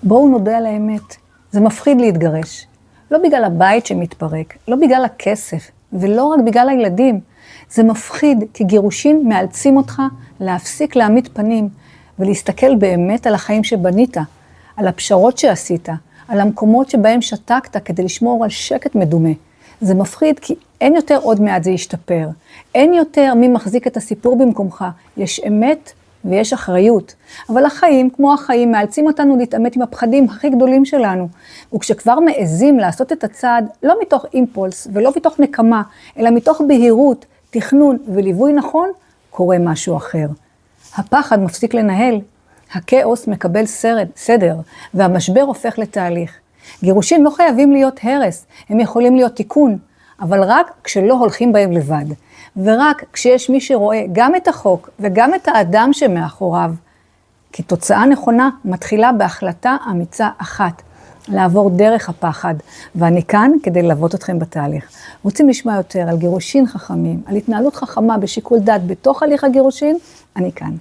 בואו נודה על האמת, זה מפחיד להתגרש. לא בגלל הבית שמתפרק, לא בגלל הכסף, ולא רק בגלל הילדים. זה מפחיד כי גירושין מאלצים אותך להפסיק להעמיד פנים, ולהסתכל באמת על החיים שבנית, על הפשרות שעשית, על המקומות שבהם שתקת כדי לשמור על שקט מדומה. זה מפחיד כי אין יותר עוד מעט זה ישתפר. אין יותר מי מחזיק את הסיפור במקומך. יש אמת ויש אחריות. אבל החיים, כמו החיים, מאלצים אותנו להתעמת עם הפחדים הכי גדולים שלנו. וכשכבר מעזים לעשות את הצעד, לא מתוך אימפולס ולא מתוך נקמה, אלא מתוך בהירות, תכנון וליווי נכון, קורה משהו אחר. הפחד מפסיק לנהל, הכאוס מקבל סדר, והמשבר הופך לתהליך. גירושים לא חייבים להיות הרס, הם יכולים להיות תיקון, אבל רק כשלא הולכים בהם לבד. ורק כשיש מי שרואה גם את החוק וגם את האדם שמאחוריו. כי תוצאה נכונה מתחילה בהחלטה אמיצה אחת, לעבור דרך הפחד, ואני כאן כדי ללוות אתכם בתהליך. רוצים לשמוע יותר על גירושין חכמים, על התנהלות חכמה בשיקול דעת בתוך הליך הגירושין? אני כאן.